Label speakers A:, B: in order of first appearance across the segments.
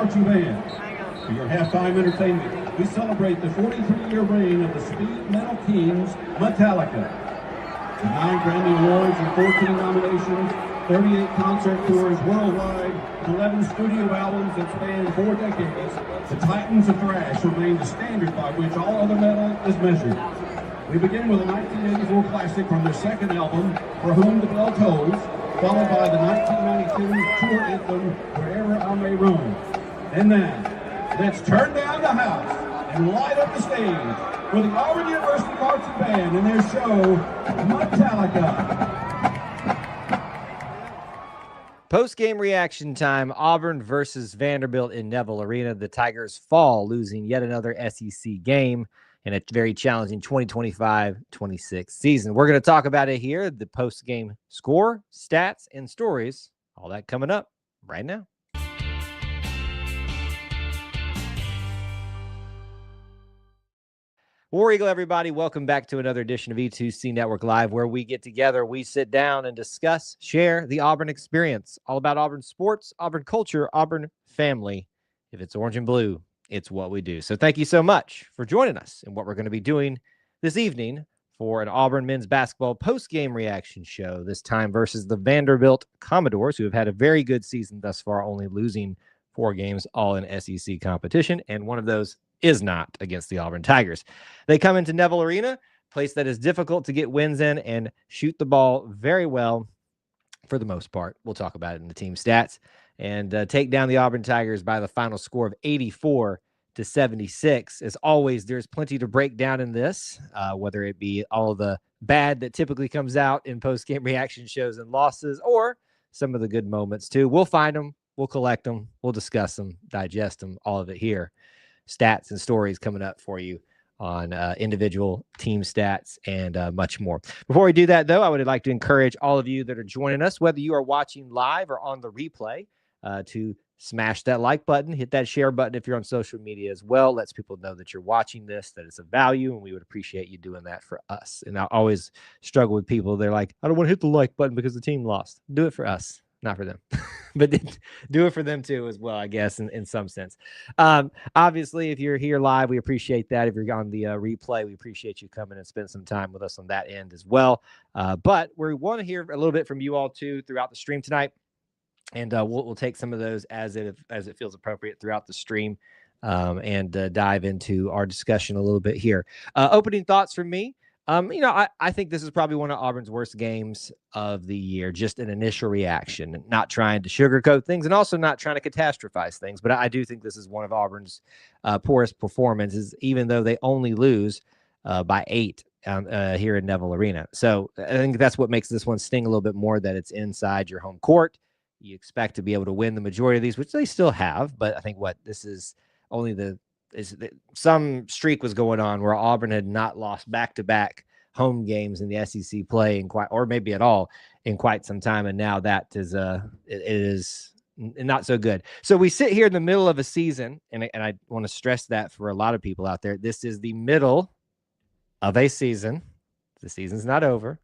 A: marching band. For your halftime entertainment, we celebrate the 43-year reign of the Speed Metal Kings, Metallica. With 9 Grammy Awards and 14 nominations, 38 concert tours worldwide, and 11 studio albums that span 4 decades, the Titans of Thrash remain the standard by which all other metal is measured. We begin with a 1984 classic from their second album, For Whom the Bell Tolls, followed by the 1992 tour anthem, Wherever I May Roam. And now, let's turn down the house and light up the stage with the Auburn University Marching Band and their show, Metallica.
B: Post-game reaction time, Auburn versus Vanderbilt in Neville Arena. The Tigers fall, losing yet another SEC game in a very challenging 2025-26 season. We're going to talk about it here, the post-game score, stats, and stories. All that coming up right now. War Eagle, everybody. Welcome back to another edition of E2C Network Live, where we get together, we sit down and discuss, share the Auburn experience. All about Auburn sports, Auburn culture, Auburn family. If it's orange and blue, it's what we do. So thank you so much for joining us in what we're going to be doing this evening for an Auburn men's basketball post-game reaction show, this time versus the Vanderbilt Commodores, who have had a very good season thus far, only losing 4 games, all in SEC competition, and one of those is not against the Auburn Tigers. They come into Neville Arena, place that is difficult to get wins in, and shoot the ball very well for the most part. We'll talk about it in the team stats, and take down the Auburn Tigers by the final score of 84-76. As always, there's plenty to break down in this, whether it be all the bad that typically comes out in post-game reaction shows and losses, or some of the good moments too. We'll find them, we'll collect them, we'll discuss them, digest them, all of it here. Stats and stories coming up for you on individual team stats and much more. Before we do that, though, I would like to encourage all of you that are joining us, whether you are watching live or on the replay, to smash that like button, hit that share button if you're on social media as well. Lets people know that you're watching this, that it's of value, and we would appreciate you doing that for us. And I always struggle with people. They're like, I don't want to hit the like button because the team lost. Do it for us, not for them. But do it for them too as well, I guess, in some sense. Obviously, if you're here live, we appreciate that. If you're on the replay, we appreciate you coming and spend some time with us on that end as well. But we want to hear a little bit from you all too throughout the stream tonight. And we'll take some of those as it feels appropriate throughout the stream, and dive into our discussion a little bit here. Opening thoughts from me. I think this is probably one of Auburn's worst games of the year, just an initial reaction, not trying to sugarcoat things and also not trying to catastrophize things. But I do think this is one of Auburn's poorest performances, even though they only lose by 8 here in Neville Arena. So I think that's what makes this one sting a little bit more, that it's inside your home court. You expect to be able to win the majority of these, which they still have. But I think this is only some streak was going on where Auburn had not lost back-to-back home games in the SEC play or maybe at all in quite some time. And now that is it is not so good. So we sit here in the middle of a season, and I want to stress that for a lot of people out there, this is the middle of a season. The season's not over,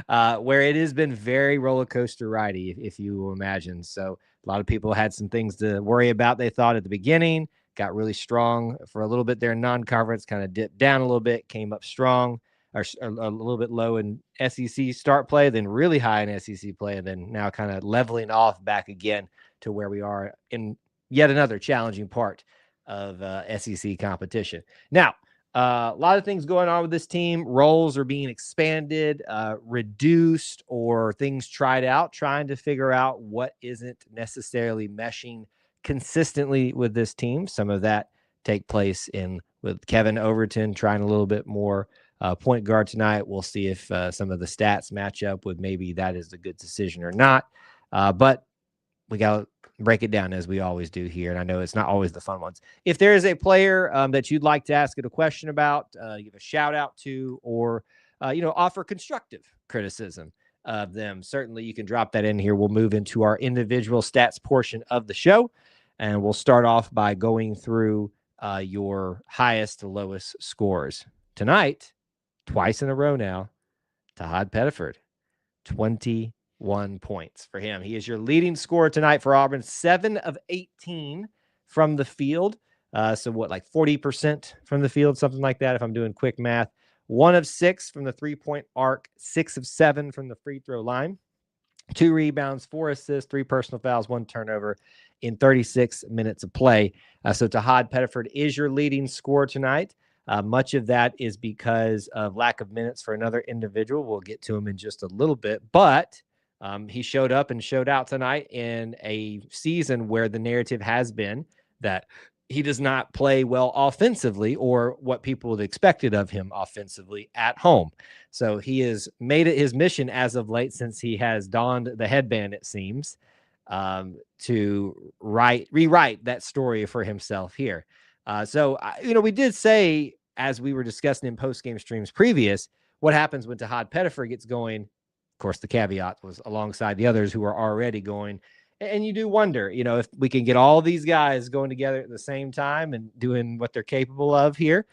B: where it has been very roller coaster ridey, if you will imagine. So a lot of people had some things to worry about. They thought at the beginning, got really strong for a little bit there in non-conference, kind of dipped down a little bit, came up strong, or a little bit low in SEC start play, then really high in SEC play, and then now kind of leveling off back again to where we are in yet another challenging part of SEC competition. Now, a lot of things going on with this team. Roles are being expanded, reduced, or things tried out, trying to figure out what isn't necessarily meshing consistently with this team. Some of that take place with Kevin Overton trying a little bit more point guard tonight. We'll see if some of the stats match up with maybe that is a good decision or not. But we got to break it down as we always do here. And I know it's not always the fun ones. If there is a player that you'd like to ask it a question about, give a shout out to, or, offer constructive criticism of them, certainly you can drop that in here. We'll move into our individual stats portion of the show. And we'll start off by going through your highest to lowest scores. Tonight, twice in a row now, Tahad Pettiford, 21 1 points for him. He is your leading scorer tonight for Auburn, 7 of 18 from the field. So what, like 40% from the field, something like that, if I'm doing quick math. 1 of 6 from the 3-point arc, 6 of 7 from the free throw line. 2 rebounds, 4 assists, 3 personal fouls, 1 turnover in 36 minutes of play. So Tahad Pettiford is your leading scorer tonight. Much of that is because of lack of minutes for another individual. We'll get to him in just a little bit, but he showed up and showed out tonight in a season where the narrative has been that he does not play well offensively, or what people had expected of him offensively at home. So he has made it his mission as of late, since he has donned the headband, it seems, to rewrite that story for himself here. We did say, as we were discussing in post-game streams previous, what happens when Tahad Pettiford gets going. Of course, the caveat was alongside the others who are already going. And you do wonder, if we can get all these guys going together at the same time and doing what they're capable of here,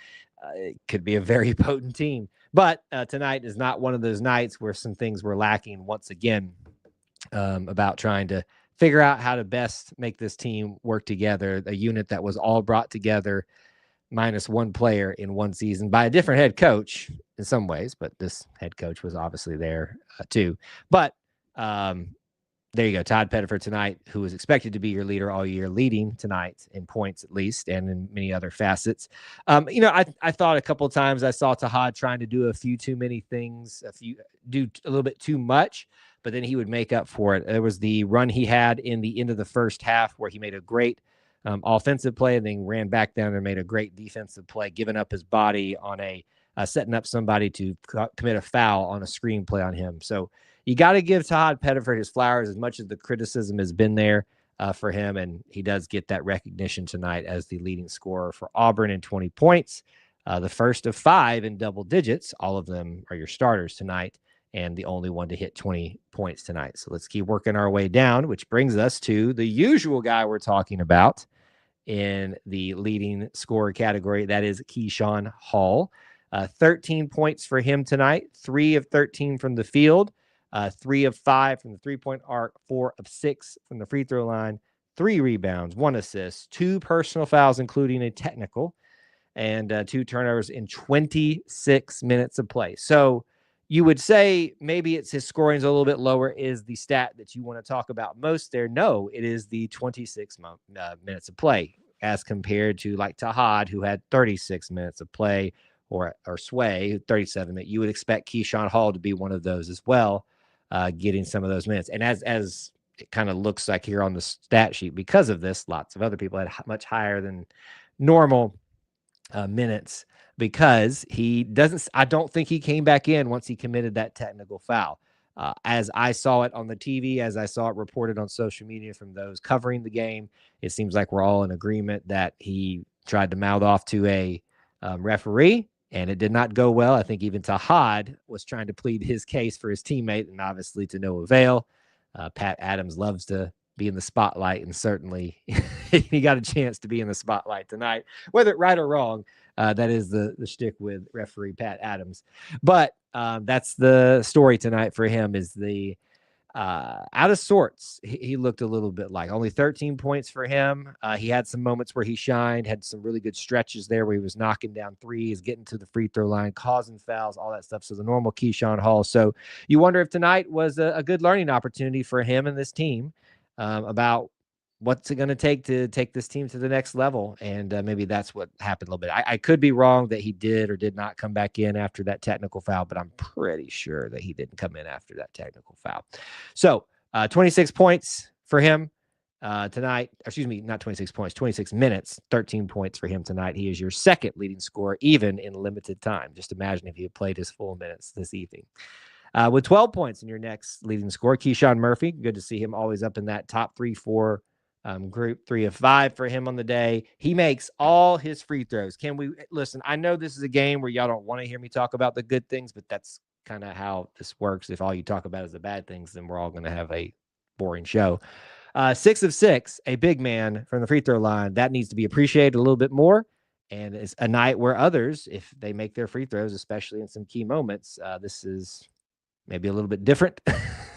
B: it could be a very potent team. But tonight is not one of those nights where some things were lacking once again, about trying to figure out how to best make this team work together, a unit that was all brought together minus one player in one season by a different head coach in some ways, but this head coach was obviously there too. But there you go. Todd Pettiford tonight, who was expected to be your leader all year, leading tonight in points at least, and in many other facets. I thought a couple of times I saw Tahad trying to do a few too many things, do a little bit too much, but then he would make up for it. There was the run he had in the end of the first half where he made a great offensive play, and then ran back down and made a great defensive play, giving up his body on a setting up somebody to commit a foul on a screen play on him. So you got to give Tahad Pettiford his flowers, as much as the criticism has been there for him, and he does get that recognition tonight as the leading scorer for Auburn in 20 points, the first of 5 in double digits. All of them are your starters tonight, and the only one to hit 20 points tonight. So let's keep working our way down, which brings us to the usual guy we're talking about in the leading scorer category. That is Keyshawn Hall. 13 points for him tonight, 3 of 13 from the field, 3 of 5 from the 3-point arc, 4 of 6 from the free throw line, 3 rebounds, 1 assist, 2 personal fouls, including a technical, and 2 turnovers in 26 minutes of play. So you would say maybe it's his scoring is a little bit lower, is the stat that you want to talk about most there. No, it is the 26 minutes of play, as compared to like Tahad, who had 36 minutes of play, or Sway, 37 minutes. You would expect Keyshawn Hall to be one of those as well, getting some of those minutes. And as it kind of looks like here on the stat sheet, because of this, lots of other people had much higher than normal minutes, because I don't think he came back in once he committed that technical foul. As I saw it on the TV, as I saw it reported on social media from those covering the game, it seems like we're all in agreement that he tried to mouth off to a referee, and it did not go well. I think even Tahad was trying to plead his case for his teammate, and obviously to no avail. Pat Adams loves to be in the spotlight, and certainly he got a chance to be in the spotlight tonight, whether right or wrong. That is the shtick with referee Pat Adams. But that's the story tonight for him, is the out of sorts. He looked a little bit like only 13 points for him. He had some moments where he shined, had some really good stretches there where he was knocking down threes, getting to the free throw line, causing fouls, all that stuff. So the normal Keyshawn Hall. So you wonder if tonight was a good learning opportunity for him and this team about what's it going to take this team to the next level. And maybe that's what happened a little bit. I could be wrong that he did or did not come back in after that technical foul, but I'm pretty sure that he didn't come in after that technical foul. So 26 points for him tonight. Excuse me, not 26 points, 26 minutes, 13 points for him tonight. He is your second leading scorer, even in limited time. Just imagine if he had played his full minutes this evening. With 12 points in your next leading scorer, Keyshawn Murphy. Good to see him always up in that top 3-4 group. 3 of 5 for him on the day. He makes all his free throws. Can we listen? I know this is a game where y'all don't want to hear me talk about the good things, but that's kind of how this works. If all you talk about is the bad things, then we're all going to have a boring show. 6 of 6, a big man from the free throw line. That needs to be appreciated a little bit more. And it's a night where others, if they make their free throws, especially in some key moments, this is maybe a little bit different.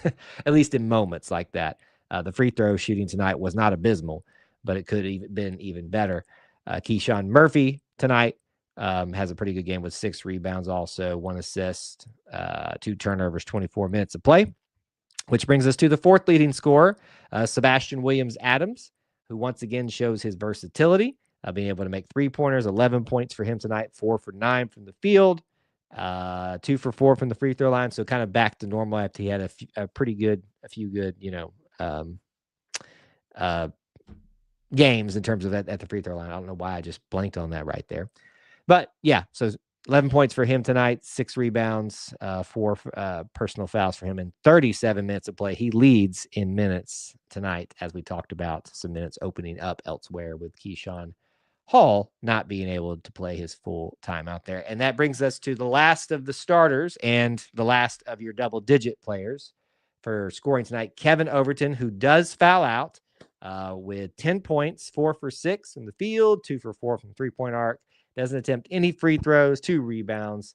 B: at least in moments like that. The free throw shooting tonight was not abysmal, but it could have been even better. Keyshawn Murphy tonight has a pretty good game with 6 rebounds, also 1 assist, 2 turnovers, 24 minutes of play, which brings us to the 4th leading scorer, Sebastian Williams-Adams, who once again shows his versatility, being able to make 3-pointers, 11 points for him tonight, 4 for 9 from the field, 2 for 4 from the free throw line. So kind of back to normal after he had a few good, games in terms of at the free throw line. I don't know why I just blanked on that right there. But yeah, so 11 points for him tonight, 6 rebounds, 4 personal fouls for him, and 37 minutes of play. He leads in minutes tonight, as we talked about, some minutes opening up elsewhere with Keyshawn Hall not being able to play his full time out there. And that brings us to the last of the starters and the last of your double-digit players for scoring tonight, Kevin Overton, who does foul out with 10 points, 4 for 6 from the field, 2 for 4 from three-point arc. Doesn't attempt any free throws, 2 rebounds,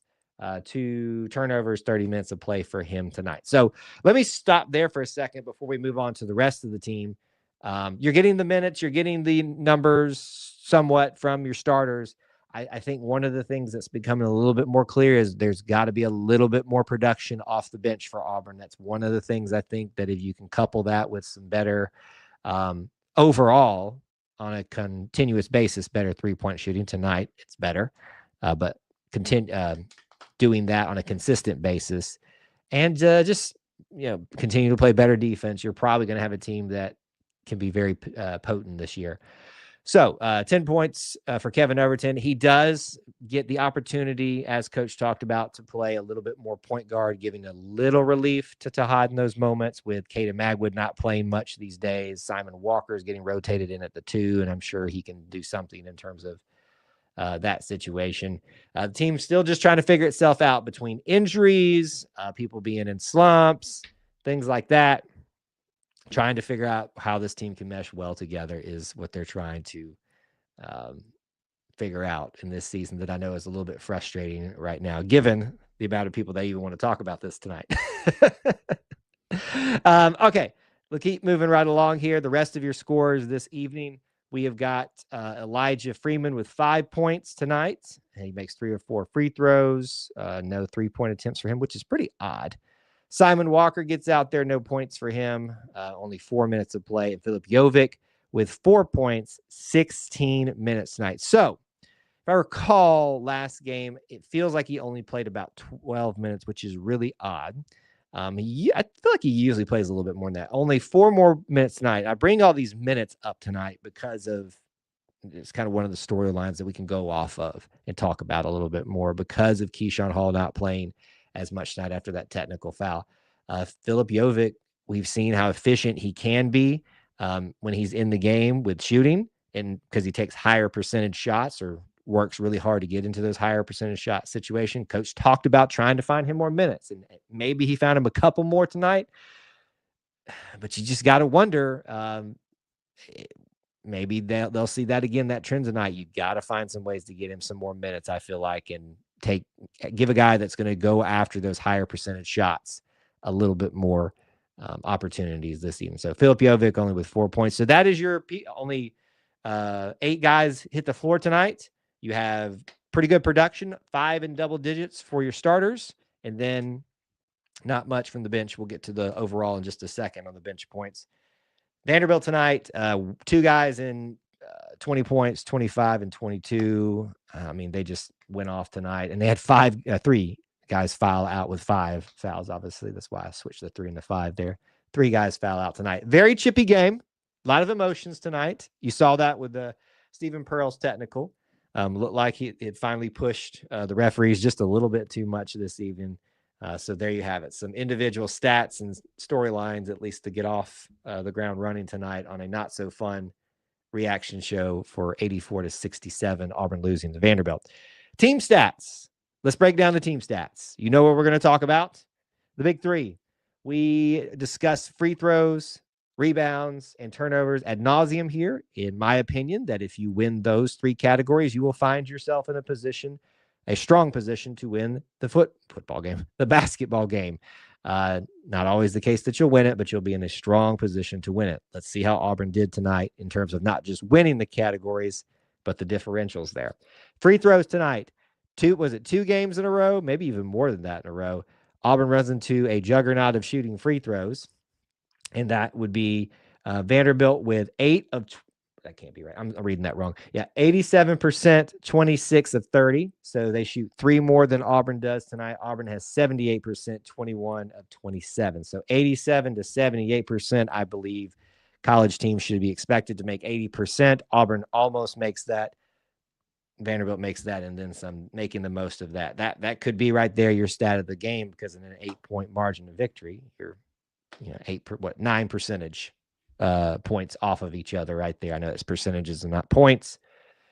B: 2 turnovers, 30 minutes of play for him tonight. So let me stop there for a second before we move on to the rest of the team. You're getting the minutes, you're getting the numbers somewhat from your starters. I think one of the things that's becoming a little bit more clear is there's got to be a little bit more production off the bench for Auburn. That's one of the things I think that if you can couple that with some better overall on a continuous basis, better 3-point shooting tonight, it's better, but continue doing that on a consistent basis and just continue to play better defense. You're probably going to have a team that can be very potent this year. So 10 points for Kevin Overton. He does get the opportunity, as Coach talked about, to play a little bit more point guard, giving a little relief to Tahad in those moments with Caden Magwood not playing much these days. Simon Walker is getting rotated in at the 2, and I'm sure he can do something in terms of that situation. The team's still just trying to figure itself out between injuries, people being in slumps, things like that. Trying to figure out how this team can mesh well together is what they're trying to figure out in this season that I know is a little bit frustrating right now, given the amount of people that even want to talk about this tonight. Okay, we'll keep moving right along here. The rest of your scores this evening, we have got Elijah Freeman with 5 points tonight. And he makes 3 or 4 free throws, no 3-point attempts for him, which is pretty odd. Simon Walker gets out there, no points for him, only 4 minutes of play. And Philip Jovic with 4 points, 16 minutes tonight. So if I recall last game, it feels like he only played about 12 minutes, which is really odd. I feel like he usually plays a little bit more than that. Only 4 more minutes tonight. I bring all these minutes up tonight because of it's kind of one of the storylines that we can go off of and talk about a little bit more because of Keyshawn Hall not playing as much tonight after that technical foul. Philip Jovic, we've seen how efficient he can be when he's in the game with shooting, and because he takes higher percentage shots or works really hard to get into those higher percentage shot situation. Coach talked about trying to find him more minutes, and maybe he found him a couple more tonight. But you just got to wonder, maybe they'll see that again, that trend tonight. You got to find some ways to get him some more minutes, I feel like, and give a guy that's going to go after those higher percentage shots a little bit more opportunities this season. So Philip Jovic only with 4 points. So that is your only 8 guys hit the floor tonight. You have pretty good production, 5 in double digits for your starters, and then not much from the bench. We'll get to the overall in just a second on the bench points. Vanderbilt tonight, 2 guys in 20 points, 25 and 22. I mean, they just went off tonight, and they had 3 guys foul out with 5 fouls. Obviously, that's why I switched the 3 and the 5 there. 3 guys foul out tonight. Very chippy game. A lot of emotions tonight. You saw that with the Stephen Pearl's technical. Looked like it finally pushed the referees just a little bit too much this evening. So there you have it. Some individual stats and storylines, at least to get off the ground running tonight on a not so fun reaction show for 84-67, Auburn losing to Vanderbilt. Team stats. Let's break down the team stats. You know what we're going to talk about? The big 3. We discuss free throws, rebounds, and turnovers ad nauseum here. In my opinion, that if you win those 3 categories, you will find yourself in a strong position to win the football game, the basketball game. Not always the case that you'll win it, but you'll be in a strong position to win it. Let's see how Auburn did tonight in terms of not just winning the categories, but the differentials there. Free throws tonight. Was it 2 games in a row? Maybe even more than that in a row. Auburn runs into a juggernaut of shooting free throws, and that would be Vanderbilt with 8 of that can't be right. I'm reading that wrong. Yeah, 87%, 26 of 30. So they shoot 3 more than Auburn does tonight. Auburn has 78%, 21 of 27. So 87 to 78%, I believe college teams should be expected to make 80%. Auburn almost makes that. Vanderbilt makes that and then some, making the most of that. That could be right there your stat of the game, because in an 8-point margin of victory, you're 9 percentage points off of each other right there. I know it's percentages and not points,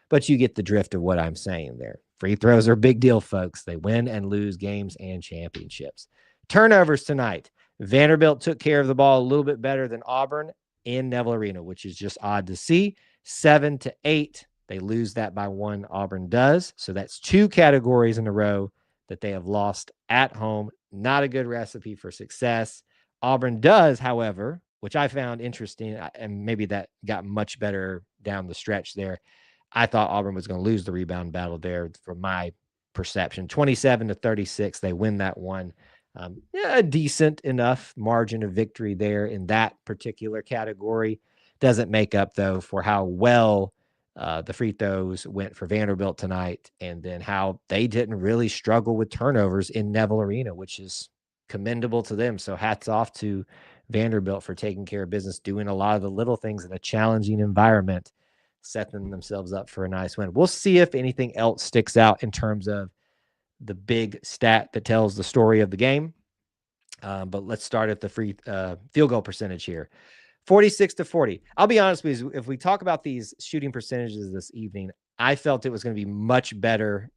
B: but you get the drift of what I'm saying there. Free throws are a big deal, folks. They win and lose games and championships. Turnovers tonight. Vanderbilt took care of the ball a little bit better than Auburn in Neville Arena, which is just odd to see. 7-8. They lose that by 1. Auburn does. So that's 2 categories in a row that they have lost at home. Not a good recipe for success. Auburn does, however, which I found interesting, and maybe that got much better down the stretch there. I thought Auburn was going to lose the rebound battle there from my perception. 27-36, they win that one. A decent enough margin of victory there in that particular category. Doesn't make up, though, for how well the free throws went for Vanderbilt tonight, and then how they didn't really struggle with turnovers in Neville Arena, which is commendable to them. So hats off to Vanderbilt for taking care of business, doing a lot of the little things in a challenging environment, setting themselves up for a nice win. We'll see if anything else sticks out in terms of the big stat that tells the story of the game. But let's start at the free field goal percentage here. 46-40. I'll be honest with you, if we talk about these shooting percentages this evening, I felt it was going to be much better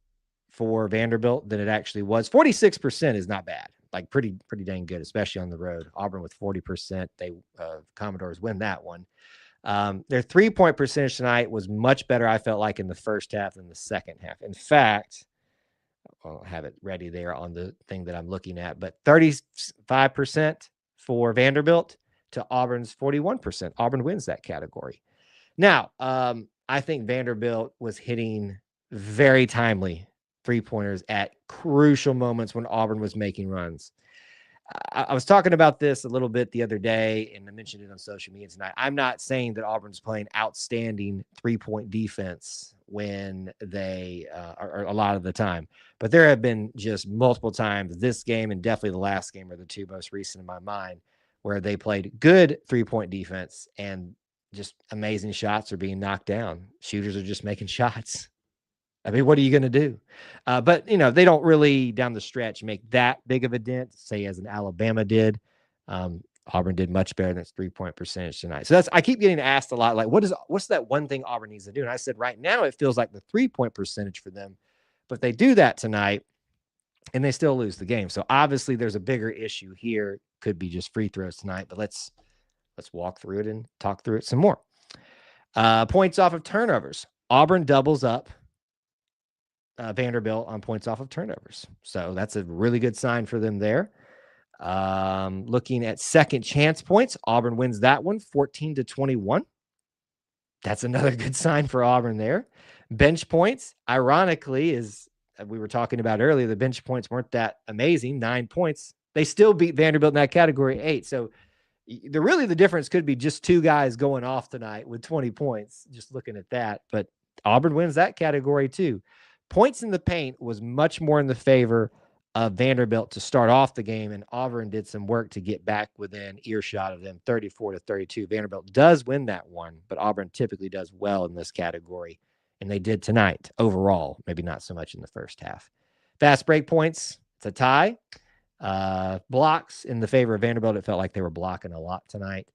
B: for Vanderbilt than it actually was. 46% is not bad. Like pretty dang good, especially on the road. Auburn with 40%. They Commodores win that one. Their 3-point percentage tonight was much better, I felt like, in the first half than the second half. In fact, I'll have it ready there on the thing that I'm looking at, but 35% for Vanderbilt to Auburn's 41%. Auburn wins that category. Now, I think Vanderbilt was hitting very timely 3-pointers at crucial moments when Auburn was making runs. I was talking about this a little bit the other day, and I mentioned it on social media tonight. I'm not saying that Auburn's playing outstanding 3-point defense when they are a lot of the time, but there have been just multiple times, this game and definitely the last game are the 2 most recent in my mind, where they played good 3-point defense and just amazing shots are being knocked down. Shooters are just making shots. I mean, what are you going to do? But, they don't really down the stretch make that big of a dent, say, as an Alabama did. Auburn did much better than its 3-point percentage tonight. So I keep getting asked a lot, like, what's that one thing Auburn needs to do? And I said, right now, it feels like the 3-point percentage for them. But they do that tonight, and they still lose the game. So obviously there's a bigger issue here. Could be just free throws tonight, but let's walk through it and talk through it some more. Points off of turnovers. Auburn doubles up Vanderbilt on points off of turnovers. So that's a really good sign for them there. Looking at second chance points, Auburn wins that one 14-21. That's another good sign for Auburn there. Bench points, ironically, is we were talking about earlier, the bench points weren't that amazing, 9 points. They still beat Vanderbilt in that category, 8. So the difference could be just 2 guys going off tonight with 20 points, just looking at that. But Auburn wins that category too. Points in the paint was much more in the favor of Vanderbilt to start off the game, and Auburn did some work to get back within earshot of them, 34-32. Vanderbilt does win that one, but Auburn typically does well in this category, and they did tonight overall, maybe not so much in the first half. Fast break points, it's a tie. Blocks in the favor of Vanderbilt, it felt like they were blocking a lot tonight.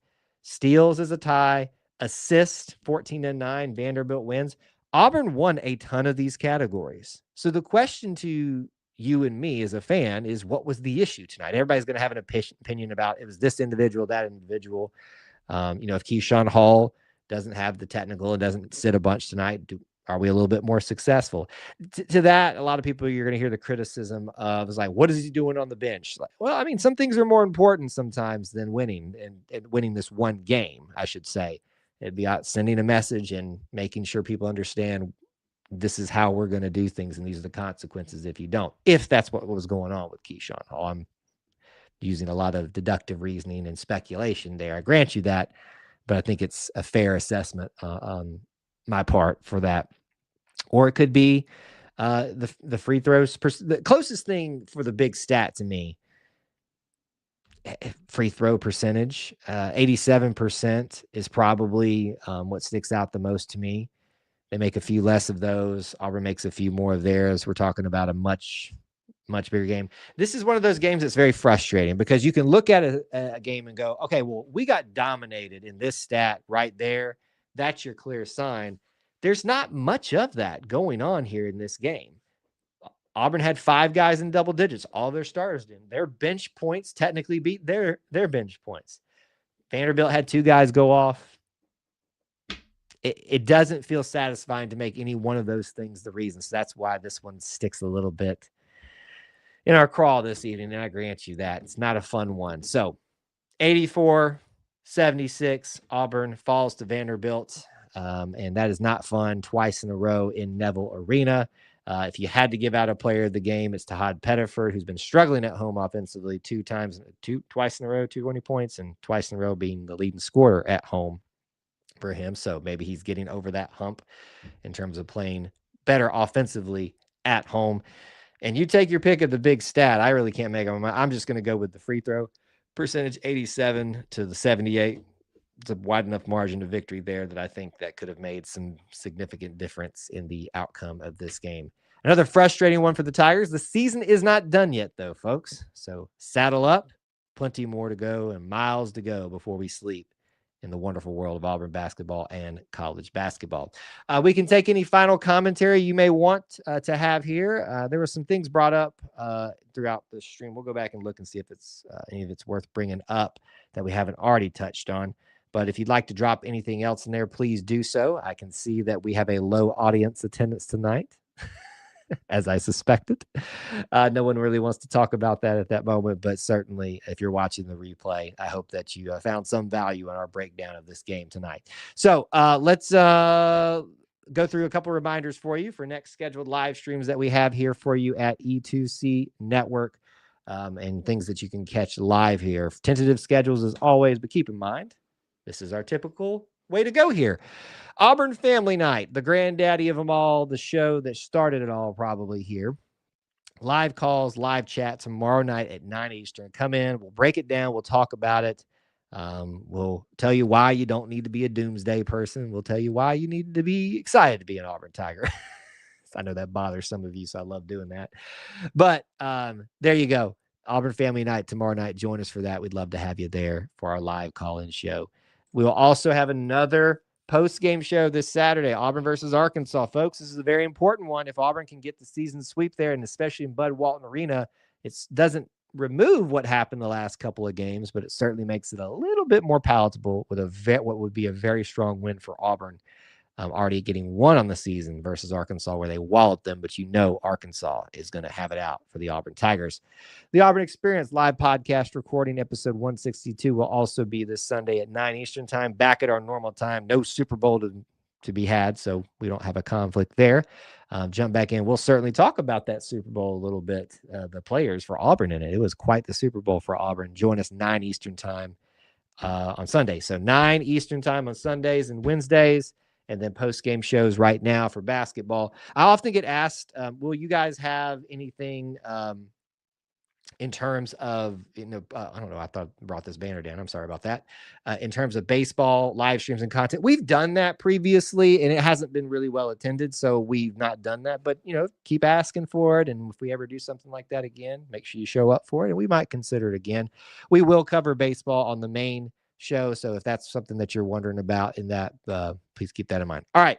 B: Steals is a tie. Assist, 14-9, Vanderbilt wins. Auburn won a ton of these categories. So the question to you and me as a fan is, what was the issue tonight? Everybody's going to have an opinion about it was this individual, that individual. If Keyshawn Hall doesn't have the technical and doesn't sit a bunch tonight, Are we a little bit more successful? To that, a lot of people, you're going to hear the criticism of, is like, what is he doing on the bench? Like, well, I mean, some things are more important sometimes than winning, and winning this one game, I should say. It'd be out sending a message and making sure people understand this is how we're going to do things, and these are the consequences if you don't. If that's what was going on with Keyshawn Hall. I'm using a lot of deductive reasoning and speculation there. I grant you that, but I think it's a fair assessment on my part for that. Or it could be the free throws. The closest thing for the big stat to me, free throw percentage, 87% is probably what sticks out the most to me. They make a few less of those. Auburn makes a few more of theirs. We're talking about a much bigger game. This is one of those games that's very frustrating because you can look at a game and go, okay, well, we got dominated in this stat right there. That's your clear sign. There's not much of that going on here in this game. Auburn had 5 guys in double digits. All their starters did. Their bench points technically beat their bench points. Vanderbilt had 2 guys go off. It doesn't feel satisfying to make any one of those things the reason. So that's why this one sticks a little bit in our crawl this evening, and I grant you that. It's not a fun one. So 84-76, Auburn falls to Vanderbilt, and that is not fun twice in a row in Neville Arena. If you had to give out a player of the game, it's Tahad Pettiford, who's been struggling at home offensively twice in a row, 20 points, and twice in a row being the leading scorer at home for him. So maybe he's getting over that hump in terms of playing better offensively at home. And you take your pick of the big stat. I really can't make up my mind. I'm just going to go with the free throw percentage, 87 to the 78. It's a wide enough margin of victory there that I think that could have made some significant difference in the outcome of this game. Another frustrating one for the Tigers. The season is not done yet, though, folks. So saddle up. Plenty more to go and miles to go before we sleep in the wonderful world of Auburn basketball and college basketball. We can take any final commentary you may want to have here. There were some things brought up throughout the stream. We'll go back and look and see if it's any of it's worth bringing up that we haven't already touched on. But if you'd like to drop anything else in there, please do so. I can see that we have a low audience attendance tonight, as I suspected. No one really wants to talk about that at that moment, but certainly if you're watching the replay, I hope that you found some value in our breakdown of this game tonight. So let's go through a couple reminders for you for next scheduled live streams that we have here for you at E2C Network, and things that you can catch live here. Tentative schedules as always, but keep in mind, this is our typical way to go here. Auburn Family Night, the granddaddy of them all, the show that started it all probably here. Live calls, live chat tomorrow night at 9 Eastern. Come in, we'll break it down, we'll talk about it. We'll tell you why you don't need to be a doomsday person. We'll tell you why you need to be excited to be an Auburn Tiger. I know that bothers some of you, so I love doing that. But there you go. Auburn Family Night tomorrow night. Join us for that. We'd love to have you there for our live call-in show. We will also have another post-game show this Saturday, Auburn versus Arkansas. Folks, this is a very important one. If Auburn can get the season sweep there, and especially in Bud Walton Arena, it doesn't remove what happened the last couple of games, but it certainly makes it a little bit more palatable with what would be a very strong win for Auburn. Already getting one on the season versus Arkansas where they walloped them, but you know Arkansas is going to have it out for the Auburn Tigers. The Auburn Experience live podcast recording episode 162 will also be this Sunday at 9 Eastern time, back at our normal time. No Super Bowl to be had, so we don't have a conflict there. Jump back in. We'll certainly talk about that Super Bowl a little bit, the players for Auburn in it. It was quite the Super Bowl for Auburn. Join us 9 Eastern time on Sunday. So 9 Eastern time on Sundays and Wednesdays. And then post-game shows right now for basketball. I often get asked, will you guys have anything in terms of, I don't know, I thought I brought this banner down. I'm sorry about that. In terms of baseball, live streams and content. We've done that previously, and it hasn't been really well attended, so we've not done that. But, keep asking for it, and if we ever do something like that again, make sure you show up for it, and we might consider it again. We will cover baseball on the main show, so if that's something that you're wondering about in that, please keep that in mind. All right,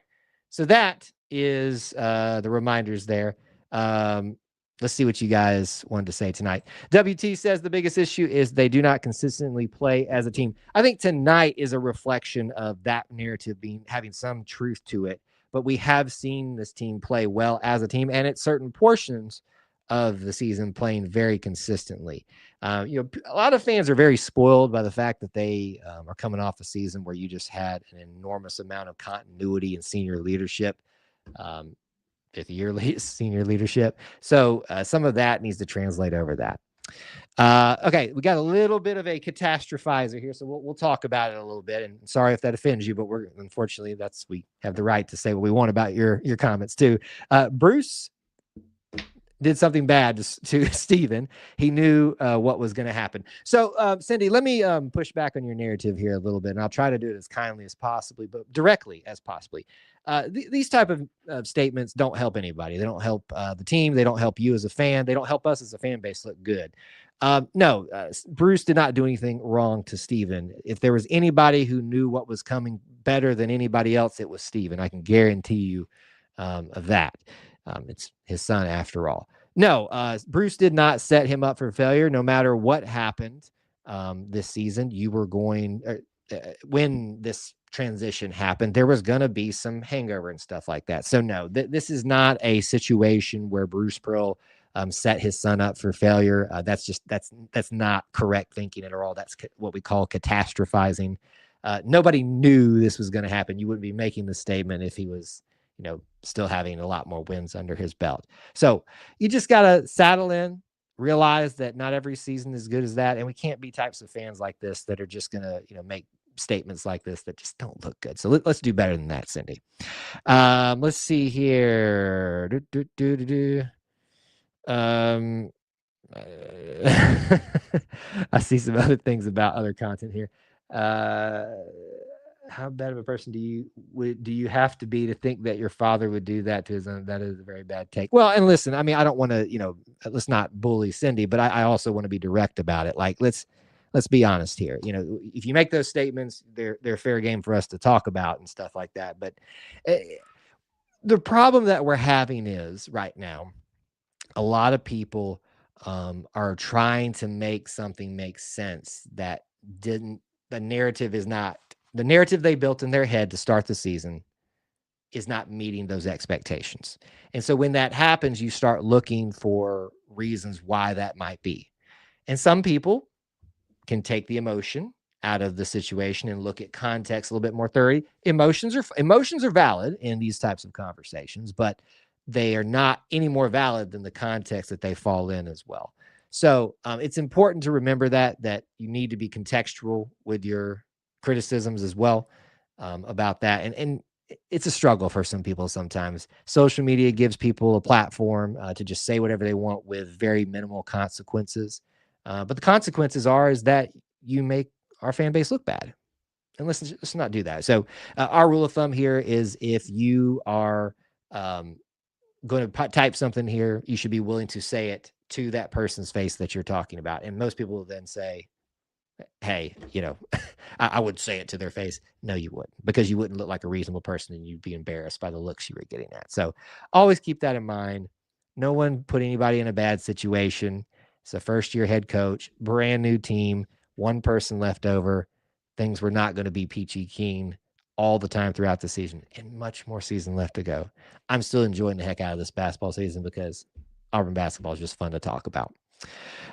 B: so that is the reminders there. Let's see what you guys wanted to say tonight. WT says the biggest issue is they do not consistently play as a team. I think tonight is a reflection of that narrative having some truth to it, but we have seen this team play well as a team, and at certain portions of the season playing very consistently. A lot of fans are very spoiled by the fact that they are coming off a season where you just had an enormous amount of continuity and senior leadership, fifth-year senior leadership. So some of that needs to translate over that. Okay, we got a little bit of a catastrophizer here, so we'll talk about it a little bit. And sorry if that offends you, but unfortunately we have the right to say what we want about your comments too. Bruce did something bad to Stephen. He knew what was going to happen. So, Cindy, let me push back on your narrative here a little bit, and I'll try to do it as kindly as possibly, but directly as possibly. These type of statements don't help anybody. They don't help the team. They don't help you as a fan. They don't help us as a fan base look good. No, Bruce did not do anything wrong to Stephen. If there was anybody who knew what was coming better than anybody else, it was Stephen. I can guarantee you of that. It's his son after all. No, Bruce did not set him up for failure. No matter what happened this season, you were going when this transition happened, there was going to be some hangover and stuff like that. So no, this is not a situation where Bruce Pearl set his son up for failure. That's not correct thinking at all. That's what we call catastrophizing. Nobody knew this was going to happen. You wouldn't be making the statement if he was, still having a lot more wins under his belt. So you just got to saddle in, realize that not every season is as good as that. And we can't be types of fans like this that are just going to, make statements like this that just don't look good. So let's do better than that, Cindy. Let's see here. I see some other things about other content here. How bad of a person do you have to be to think that your father would do that to his own? That is a very bad take. Well, and listen, I mean, I don't want to, let's not bully Cindy, but I also want to be direct about it. Like, let's be honest here. If you make those statements, they're fair game for us to talk about and stuff like that. But the problem that we're having is right now, a lot of people are trying to make something make sense that didn't. The narrative they built in their head to start the season is not meeting those expectations. And so when that happens, you start looking for reasons why that might be. And some people can take the emotion out of the situation and look at context a little bit more thoroughly. Emotions are valid in these types of conversations, but they are not any more valid than the context that they fall in as well. So it's important to remember that you need to be contextual with your criticisms as well about that. And it's a struggle for some people sometimes. Social media gives people a platform to just say whatever they want with very minimal consequences. But the consequences is that you make our fan base look bad. And let's not do that. So our rule of thumb here is if you are going to type something here, you should be willing to say it to that person's face that you're talking about. And most people will then say, hey, I would say it to their face. No, you wouldn't, because you wouldn't look like a reasonable person and you'd be embarrassed by the looks you were getting at. So always keep that in mind. No one put anybody in a bad situation. It's a first-year head coach, brand new team, one person left over. Things were not going to be peachy keen all the time throughout the season, and much more season left to go. I'm still enjoying the heck out of this basketball season because Auburn basketball is just fun to talk about.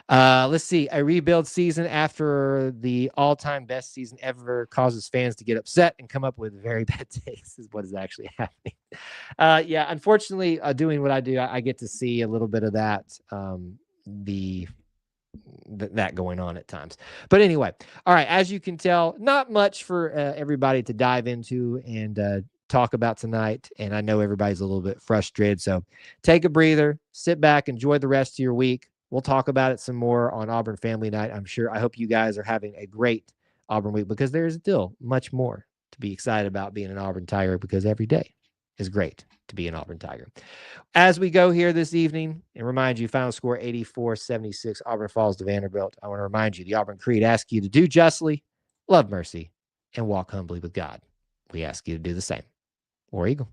B: Let's see. A rebuild season after the all-time best season ever causes fans to get upset and come up with very bad takes is what is actually happening. Yeah, unfortunately, doing what I do, I get to see a little bit of that, that going on at times. But anyway, all right, as you can tell, not much for everybody to dive into and talk about tonight. And I know everybody's a little bit frustrated. So take a breather, sit back, enjoy the rest of your week. We'll talk about it some more on Auburn Family Night. I hope you guys are having a great Auburn week, because there's still much more to be excited about being an Auburn Tiger, because every day is great to be an Auburn Tiger. As we go here this evening, and remind you, final score 84-76, Auburn falls to Vanderbilt. I want to remind you, the Auburn Creed asks you to do justly, love mercy, and walk humbly with God. We ask you to do the same. War Eagle.